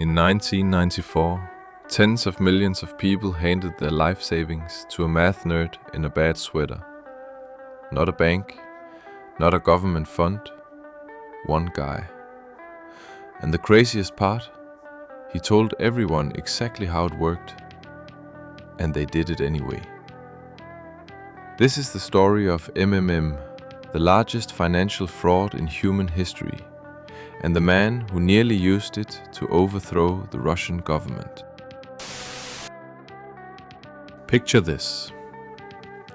In 1994, tens of millions of people handed their life savings to a math nerd in a bad sweater. Not a bank, not a government fund, one guy. And the craziest part, he told everyone exactly how it worked, and they did it anyway. This is the story of MMM, the largest financial fraud in human history, and the man who nearly used it to overthrow the Russian government. Picture this.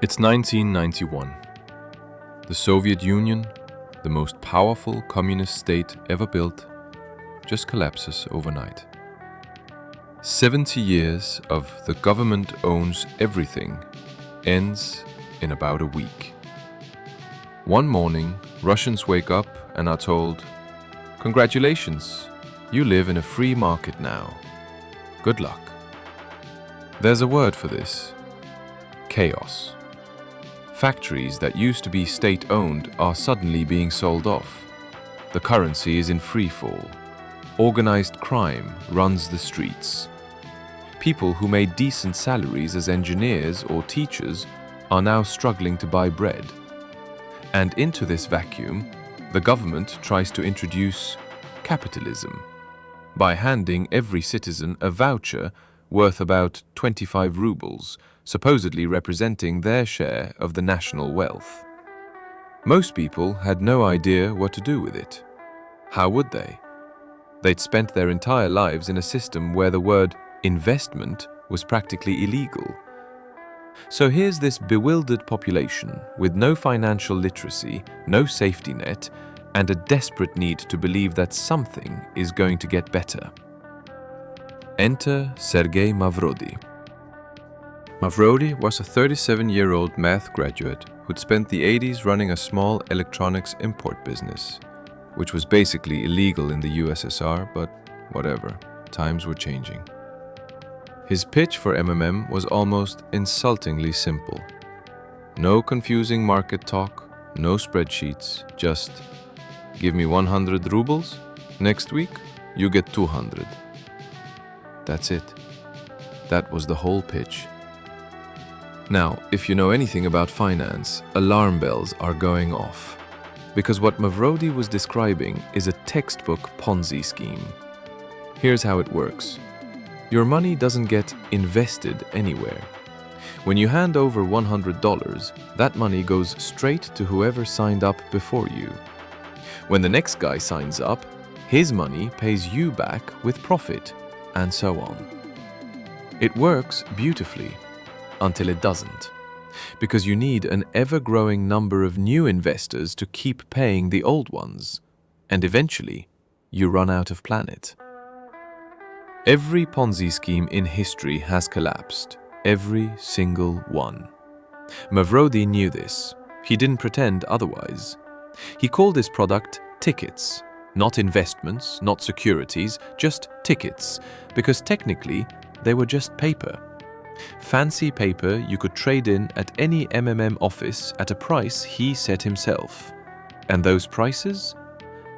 It's 1991. The Soviet Union, the most powerful communist state ever built, just collapses overnight. 70 years of the government owns everything ends in about a week. One morning, Russians wake up and are told, "Congratulations, you live in a free market now. Good luck." There's a word for this: chaos. Factories that used to be state-owned are suddenly being sold off. The currency is in free fall. Organized crime runs the streets. People who made decent salaries as engineers or teachers are now struggling to buy bread. And into this vacuum, the government tries to introduce capitalism by handing every citizen a voucher worth about 25 rubles, supposedly representing their share of the national wealth. Most people had no idea what to do with it. How would they? They'd spent their entire lives in a system where the word investment was practically illegal. So here's this bewildered population with no financial literacy, no safety net, and a desperate need to believe that something is going to get better. Enter Sergei Mavrodi. Mavrodi was a 37-year-old math graduate who'd spent the 80s running a small electronics import business, which was basically illegal in the USSR, but whatever, times were changing. His pitch for MMM was almost insultingly simple. No confusing market talk, no spreadsheets, just give me 100 rubles, next week you get 200. That's it. That was the whole pitch. Now, if you know anything about finance, alarm bells are going off. Because what Mavrodi was describing is a textbook Ponzi scheme. Here's how it works. Your money doesn't get invested anywhere. When you hand over $100, that money goes straight to whoever signed up before you. When the next guy signs up, his money pays you back with profit, and so on. It works beautifully, until it doesn't, because you need an ever-growing number of new investors to keep paying the old ones, and eventually, you run out of planet. Every Ponzi scheme in history has collapsed, every single one. Mavrodi knew this. He didn't pretend otherwise. He called his product tickets, not investments, not securities, just tickets, because technically they were just paper. Fancy paper you could trade in at any MMM office at a price he set himself. And those prices?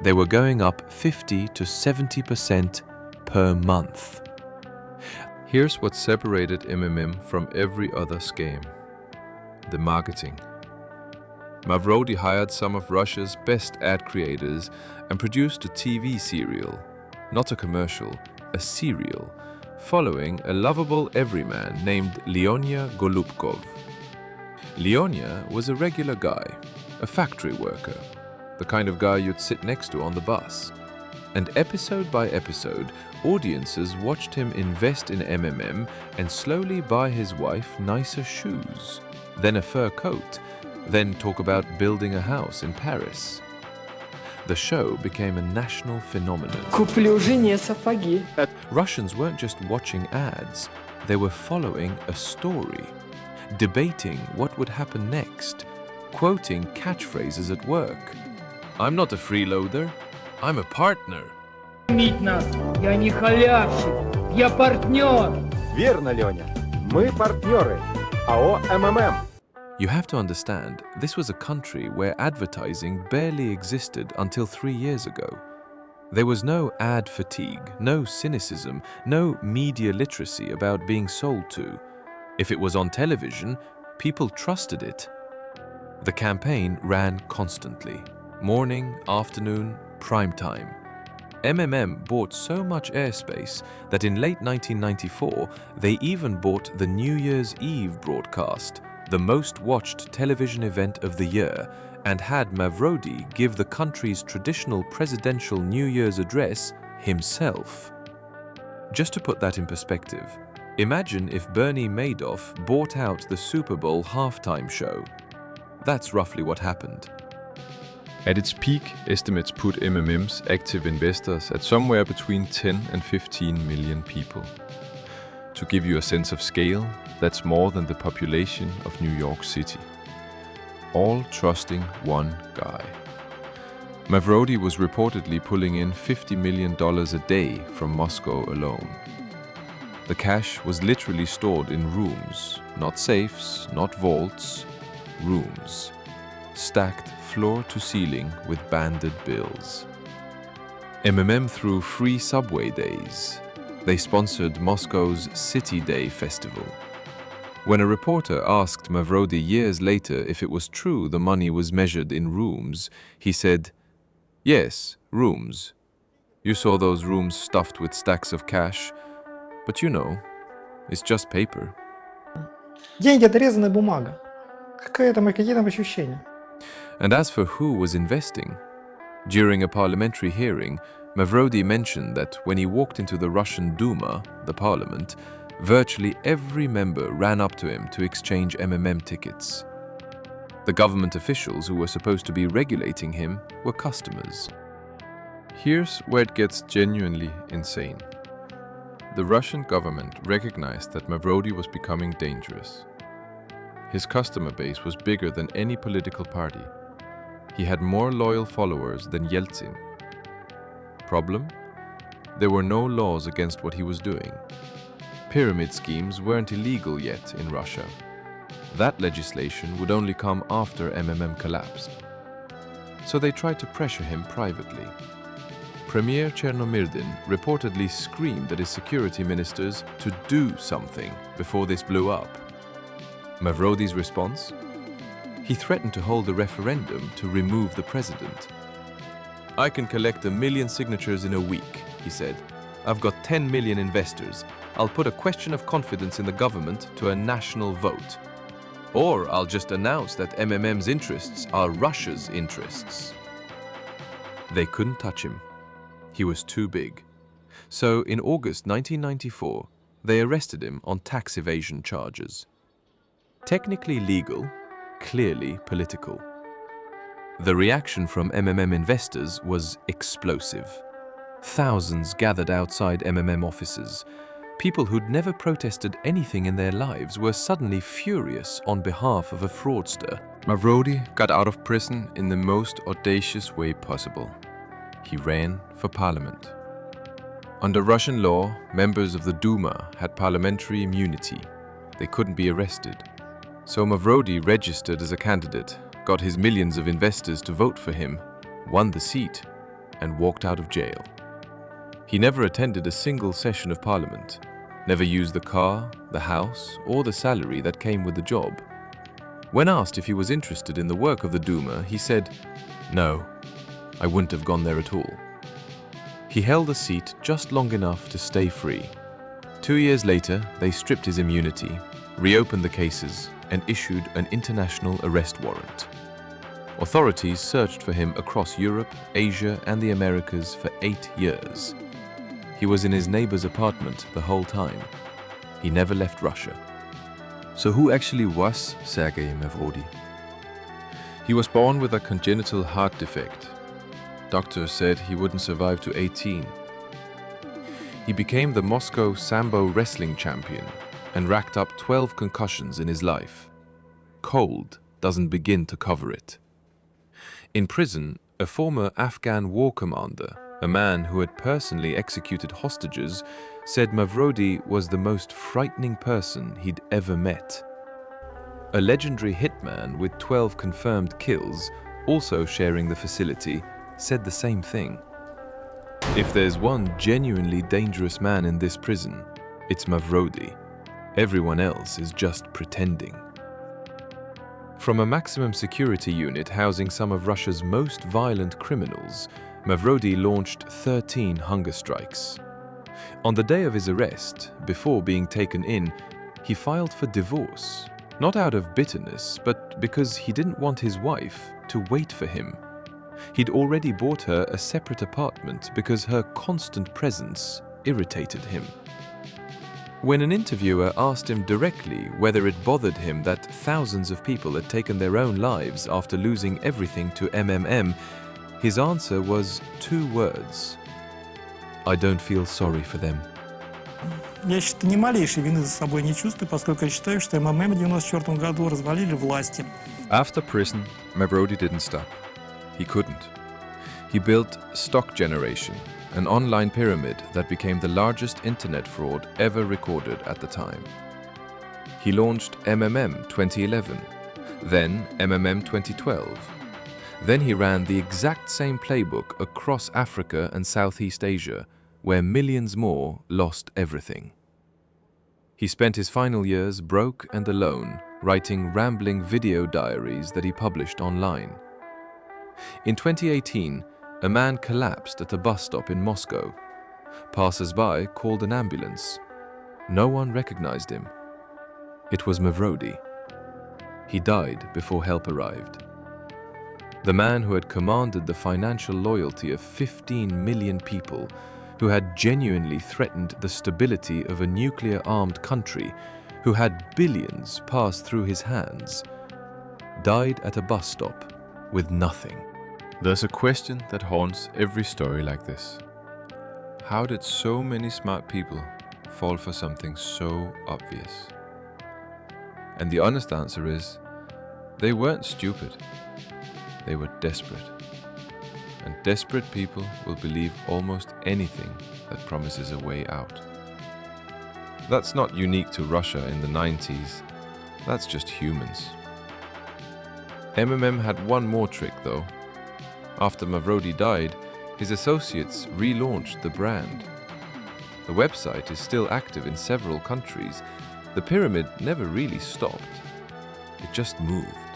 They were going up 50 to 70% per month. Here's what separated MMM from every other scam: the marketing. Mavrodi hired some of Russia's best ad creators and produced a TV serial, not a commercial, a serial, following a lovable everyman named Leonya Golubkov. Leonya was a regular guy, a factory worker, the kind of guy you'd sit next to on the bus. And episode by episode, audiences watched him invest in MMM and slowly buy his wife nicer shoes, then a fur coat, then talk about building a house in Paris. The show became a national phenomenon. Куплю жене сапоги. Russians weren't just watching ads, they were following a story, debating what would happen next, quoting catchphrases at work. "I'm not a freeloader, I'm a partner." Кормить нас. Я не халявщик. Я партнер. Верно, Леня. Мы партнеры. АО МММ. You have to understand, this was a country where advertising barely existed until 3 years ago. There was no ad fatigue, no cynicism, no media literacy about being sold to. If it was on television, people trusted it. The campaign ran constantly, morning, afternoon, prime time. MMM bought so much airspace that in late 1994, they even bought the New Year's Eve broadcast, the most watched television event of the year, and had Mavrodi give the country's traditional presidential New Year's address himself. Just to put that in perspective, imagine if Bernie Madoff bought out the Super Bowl halftime show. That's roughly what happened. At its peak, estimates put MMM's active investors at somewhere between 10 and 15 million people. To give you a sense of scale, that's more than the population of New York City. All trusting one guy. Mavrodi was reportedly pulling in $50 million a day from Moscow alone. The cash was literally stored in rooms, not safes, not vaults, rooms, stacked floor to ceiling with banded bills. MMM threw free subway days. They sponsored Moscow's City Day festival. When a reporter asked Mavrodi years later if it was true the money was measured in rooms, he said, "Yes, rooms. You saw those rooms stuffed with stacks of cash, but you know, it's just paper." Деньги — это резаная бумага. Какие там ощущения? And as for who was investing, during a parliamentary hearing, Mavrodi mentioned that when he walked into the Russian Duma, the parliament, virtually every member ran up to him to exchange MMM tickets. The government officials who were supposed to be regulating him were customers. Here's where it gets genuinely insane. The Russian government recognized that Mavrodi was becoming dangerous. His customer base was bigger than any political party. He had more loyal followers than Yeltsin. Problem? There were no laws against what he was doing. Pyramid schemes weren't illegal yet in Russia. That legislation would only come after MMM collapsed. So they tried to pressure him privately. Premier Chernomyrdin reportedly screamed at his security ministers to do something before this blew up. Mavrodi's response? He threatened to hold a referendum to remove the president. "I can collect 1 million signatures in a week," he said. "I've got 10 million investors. I'll put a question of confidence in the government to a national vote. Or I'll just announce that MMM's interests are Russia's interests." They couldn't touch him. He was too big. So in August 1994, they arrested him on tax evasion charges. Technically legal, clearly political. The reaction from MMM investors was explosive. Thousands gathered outside MMM offices. People who'd never protested anything in their lives were suddenly furious on behalf of a fraudster. Mavrodi got out of prison in the most audacious way possible. He ran for parliament. Under Russian law, members of the Duma had parliamentary immunity. They couldn't be arrested. So Mavrodi registered as a candidate, got his millions of investors to vote for him, won the seat, and walked out of jail. He never attended a single session of parliament, never used the car, the house, or the salary that came with the job. When asked if he was interested in the work of the Duma, he said, "No, I wouldn't have gone there at all." He held a seat just long enough to stay free. 2 years later, they stripped his immunity, reopened the cases, and issued an international arrest warrant. Authorities searched for him across Europe, Asia, and the Americas for 8 years. He was in his neighbor's apartment the whole time. He never left Russia. So who actually was Sergei Mavrodi? He was born with a congenital heart defect. Doctors said he wouldn't survive to 18. He became the Moscow Sambo wrestling champion and racked up 12 concussions in his life. Cold doesn't begin to cover it. In prison, a former Afghan war commander, a man who had personally executed hostages, said Mavrodi was the most frightening person he'd ever met. A legendary hitman with 12 confirmed kills, also sharing the facility, said the same thing. If there's one genuinely dangerous man in this prison, it's Mavrodi. Everyone else is just pretending. From a maximum security unit housing some of Russia's most violent criminals, Mavrodi launched 13 hunger strikes. On the day of his arrest, before being taken in, he filed for divorce, not out of bitterness, but because he didn't want his wife to wait for him. He'd already bought her a separate apartment because her constant presence irritated him. When an interviewer asked him directly whether it bothered him that thousands of people had taken their own lives after losing everything to MMM, his answer was 2 words: "I don't feel sorry for them." Я ни малейшей вины за собой не чувствую, поскольку я считаю, что МММ в 1994 году развалили власти. After prison, Mavrodi didn't stop. He couldn't. He built Stock Generation, an online pyramid that became the largest internet fraud ever recorded at the time. He launched MMM 2011, then MMM 2012. Then he ran the exact same playbook across Africa and Southeast Asia, where millions more lost everything. He spent his final years broke and alone, writing rambling video diaries that he published online. In 2018, a man collapsed at a bus stop in Moscow. Passers-by called an ambulance. No one recognized him. It was Mavrodi. He died before help arrived. The man who had commanded the financial loyalty of 15 million people, who had genuinely threatened the stability of a nuclear-armed country, who had billions pass through his hands, died at a bus stop with nothing. There's a question that haunts every story like this. How did so many smart people fall for something so obvious? And the honest answer is, they weren't stupid. They were desperate. And desperate people will believe almost anything that promises a way out. That's not unique to Russia in the 90s. That's just humans. MMM had one more trick though. After Mavrodi died, his associates relaunched the brand. The website is still active in several countries. The pyramid never really stopped. It just moved.